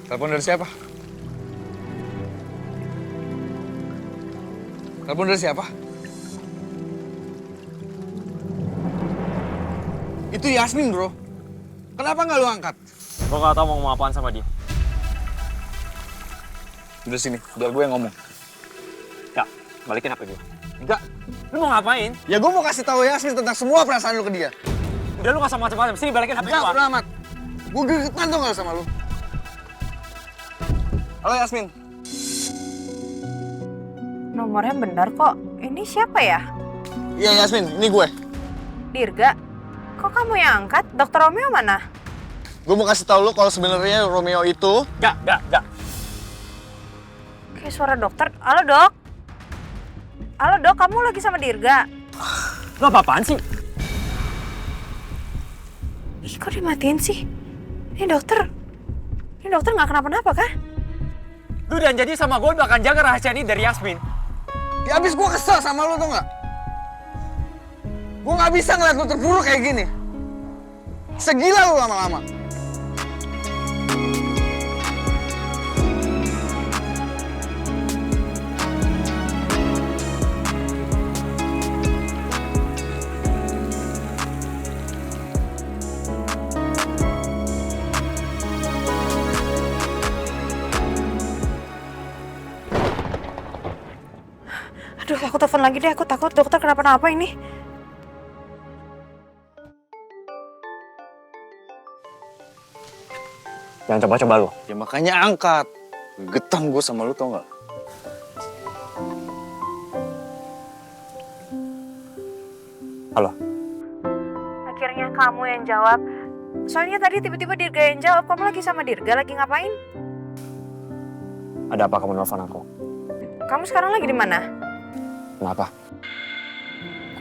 Telepon dari siapa? Telepon dari siapa? Itu Yasmin, bro. Kenapa nggak lu angkat? Gue gak tau mau ngomong apaan sama dia. Udah sini, biar gue yang ngomong. Gak, balikin HP gue. Enggak, lu mau ngapain? Ya gue mau kasih tahu Yasmin tentang semua perasaan lu ke dia. Udah lu gak sama macam-macam, sini balikin HP Enggak, gue. udah amat. Gue gregetan tuh nggak sama lu. Halo Yasmin. Nomornya benar kok. Ini siapa ya? Iya Yasmin, ini gue. Dirga? Kok kamu yang angkat? Dokter Romeo mana? Gue mau kasih tahu lu kalau sebenarnya Romeo itu. Gak. Kayak suara dokter. Halo dok? Halo dok, kamu lagi sama Dirga? Lu apa-apaan sih? Ih, kok dimatiin sih? Ini dokter nggak kenapa-napa kan? Lu udah janji sama gue akan jaga rahasia ini dari Yasmin. Ya abis gue kesel sama lu tuh nggak? Gue nggak bisa ngeliat lu terpuruk kayak gini. Segila lu lama-lama. Aduh, aku telepon lagi deh. Aku takut dokter kenapa-napa ini. Jangan coba-coba lu. Ya makanya angkat. Getan gue sama lu tau nggak? Halo? Akhirnya kamu yang jawab. Soalnya tadi tiba-tiba Dirga yang jawab. Kamu lagi sama Dirga, lagi ngapain? Ada apa kamu nelfon aku? Kamu sekarang lagi di mana? Kenapa?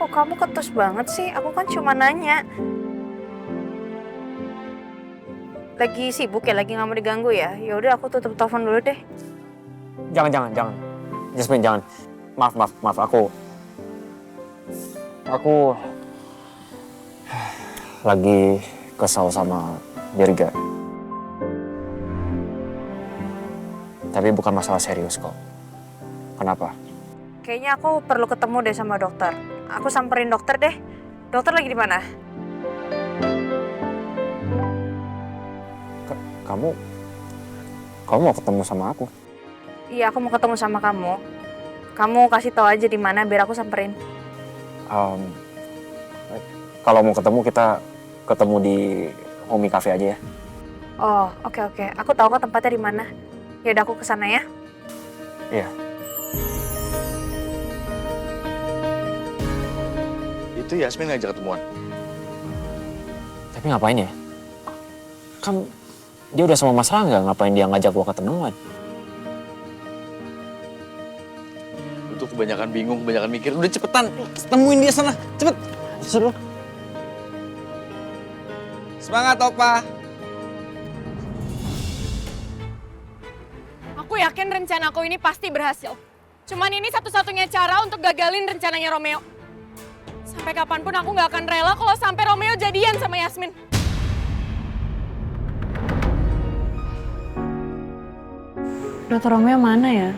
Kok kamu ketus banget sih? Aku kan cuma nanya. Lagi sibuk ya, lagi nggak mau diganggu ya? Ya udah aku tutup telepon dulu deh. Jangan. Jasmine, jangan. Maaf, aku lagi kesal sama Dirga. Tapi bukan masalah serius kok. Kenapa? Kayaknya aku perlu ketemu deh sama dokter. Aku samperin dokter deh. Dokter lagi di mana? Kamu mau ketemu sama aku? Iya, aku mau ketemu sama kamu. Kamu kasih tahu aja di mana biar aku samperin. Kalau mau ketemu kita ketemu di Homey Cafe aja ya. Oh, oke. Aku tahu kok tempatnya di mana. Ya udah aku kesana ya. Iya. Itu Yasmin ngajak ketemuan. Tapi ngapain ya? Kan dia udah sama Mas Rangga, ngapain dia ngajak gua ketemuan? Lu tuh kebanyakan bingung, kebanyakan mikir. Udah cepetan, temuin dia sana. Cepet. Seru. Semangat Opa. Aku yakin rencanaku ini pasti berhasil. Cuman ini satu-satunya cara untuk gagalin rencananya Romeo. Sampai kapanpun aku gak akan rela kalau sampai Romeo jadian sama Yasmin. Dokter Romeo mana ya?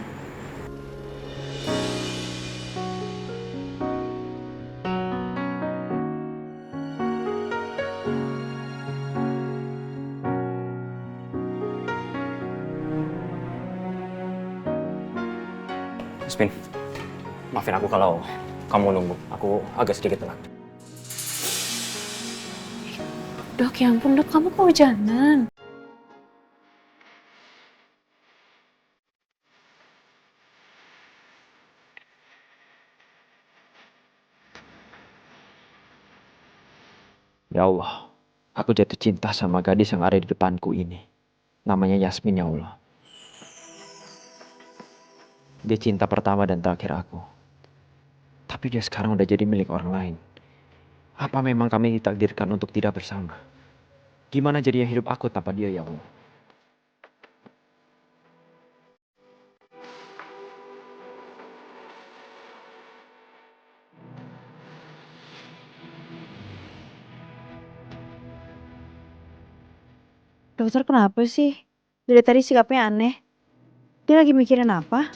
Yasmin, maafin aku kalau kamu nunggu. Aku agak sedikit telat. Dok, ya ampun dok, kamu kehujanan. Ya Allah, aku jatuh cinta sama gadis yang ada di depanku ini. Namanya Yasmin, ya Allah. Dia cinta pertama dan terakhir aku. Tapi dia sekarang udah jadi milik orang lain. Apa memang kami ditakdirkan untuk tidak bersama? Gimana jadinya hidup aku tanpa dia, ya Allah? Dokter kenapa sih? Dari tadi sikapnya aneh. Dia lagi mikirin apa?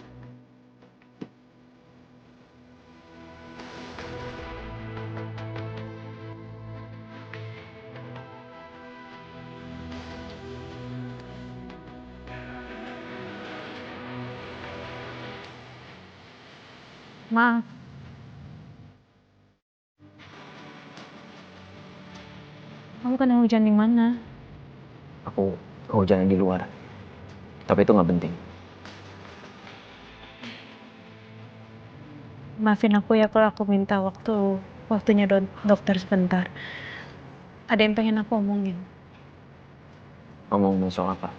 Ma, kamu kena hujan di mana? Aku kehujanan di luar. Tapi itu nggak penting. Maafin aku ya kalau aku minta waktunya dokter sebentar. Ada yang pengen aku omongin. Ngomong soal apa?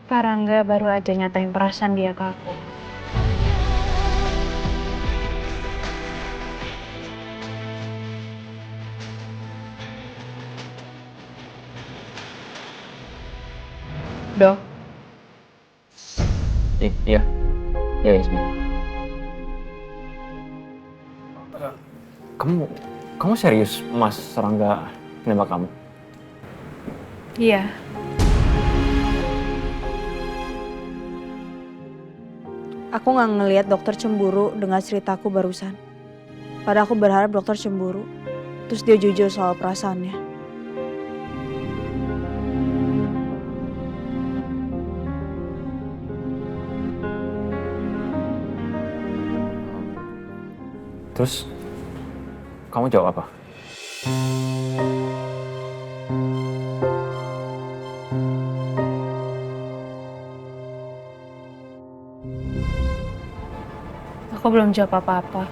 Kak Rangga baru aja nyatain perasaan dia ke aku. Dok, Iya. Iya, Yasmin. Kamu serius Mas Rangga nembak kamu? iya. Aku nggak ngelihat dokter cemburu dengan ceritaku barusan. Padahal aku berharap dokter cemburu. Terus dia jujur soal perasaannya. Terus kamu jawab apa? Aku belum jawab apa-apa.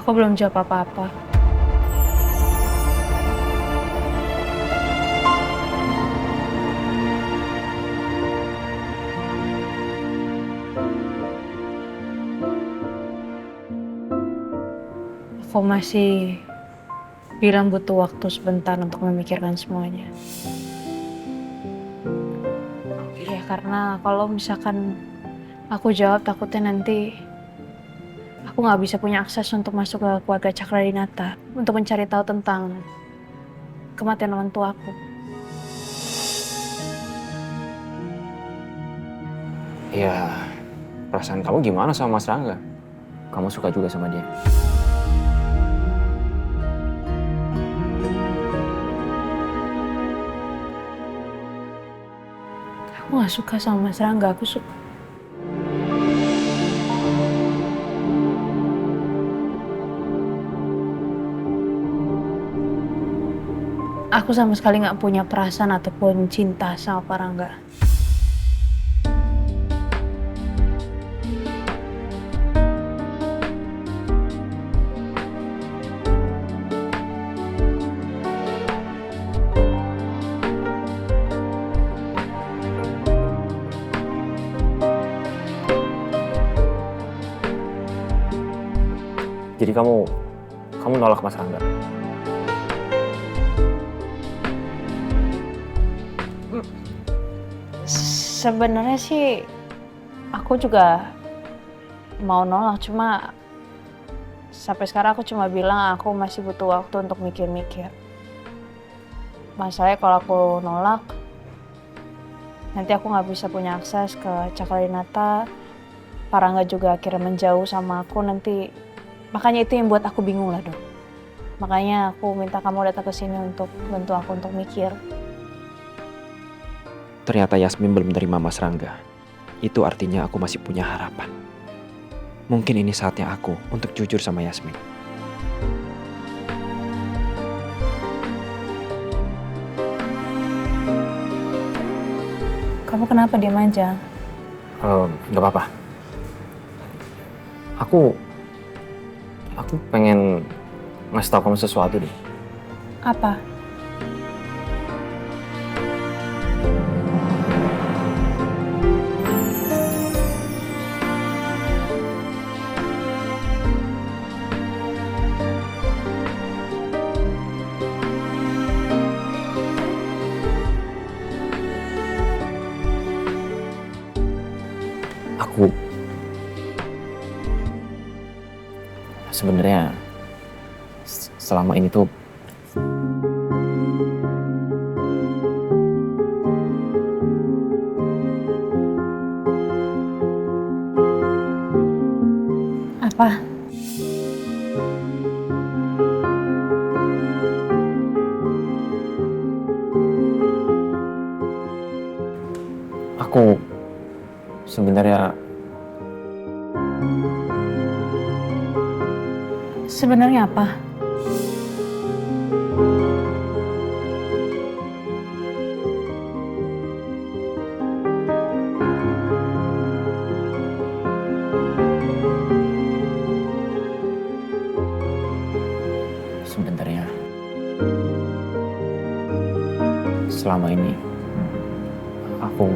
Aku belum jawab apa-apa. Aku masih bilang butuh waktu sebentar untuk memikirkan semuanya. Ya karena kalau misalkan aku jawab takutnya nanti aku nggak bisa punya akses untuk masuk ke keluarga Cakradinata untuk mencari tahu tentang kematian orang tua aku. Ya, perasaan kamu gimana sama Mas Rangga? Kamu suka juga sama dia? Aku nggak suka sama Mas Rangga, aku suka. Aku sama sekali nggak punya perasaan ataupun cinta sama Pak Rangga. Jadi kamu nolak Mas Rangga? Sebenarnya sih aku juga mau nolak, cuma sampai sekarang aku cuma bilang aku masih butuh waktu untuk mikir-mikir. Masalahnya kalau aku nolak, nanti aku nggak bisa punya akses ke Cakradinata. Pak Rangga juga akhirnya menjauh sama aku nanti. Makanya itu yang buat aku bingung lah, Dok. Makanya aku minta kamu datang ke sini untuk bantu aku untuk mikir. Ternyata Yasmin belum menerima Mas Rangga. Itu artinya aku masih punya harapan. Mungkin ini saatnya aku untuk jujur sama Yasmin. Kamu kenapa diam aja? Nggak apa-apa. Aku pengen ngasih tau kamu sesuatu deh. Apa? Sebenarnya selama ini tuh Apa? aku sebenarnya Sebenarnya apa? sebenarnya selama ini aku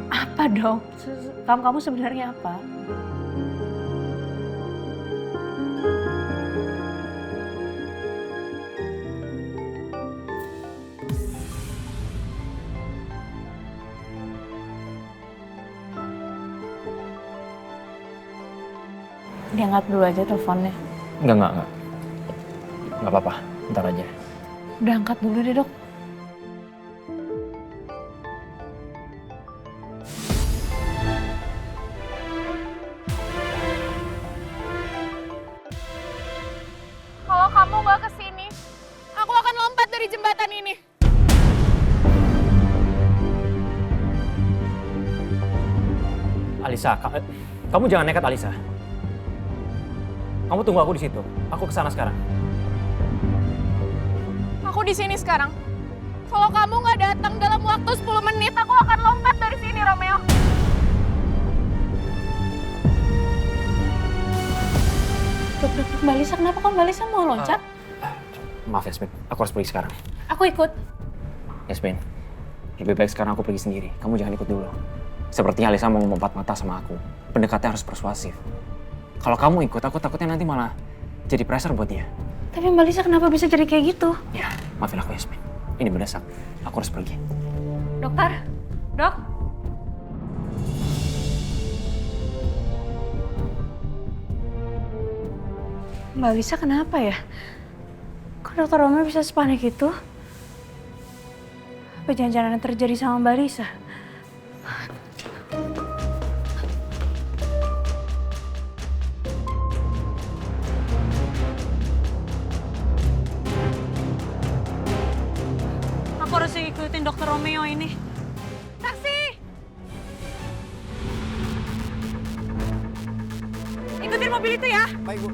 Apa dong? Kamu sebenarnya apa? Diangkat dulu aja teleponnya. enggak. Enggak apa-apa, ntar aja. Udah angkat dulu deh, Dok. Kalau kamu nggak kesini, aku akan lompat dari jembatan ini. Alisa, kamu jangan nekat, Alisa. Kamu tunggu aku di situ. Aku kesana sekarang. Aku di sini sekarang. Kalau kamu nggak datang dalam waktu 10 menit, aku akan lompat dari sini, Romeo. Dok, Mbak Lisa, kenapa kok Mbak Lisa mau loncat? Maaf Yasmin, aku harus pergi sekarang. Aku ikut. Yasmin, lebih baik sekarang aku pergi sendiri. Kamu jangan ikut dulu. Sepertinya Alisa mau mempat mata sama aku. Pendekatnya harus persuasif. Kalau kamu ikut, aku takutnya nanti malah jadi pressure buat dia. Tapi Mbak Lisa kenapa bisa jadi kayak gitu? Ya, maafin aku Yasmin. Ini mendesak. Aku harus pergi. Dokter? Dok? Mbak Lisa kenapa ya? Kok Dokter Romeo bisa sepanik itu? Apa jangan-jangan yang terjadi sama Mbak Lisa? Aku harus ikutin Dokter Romeo ini. Taksi! Ikutin mobil itu ya. Baik, Bu.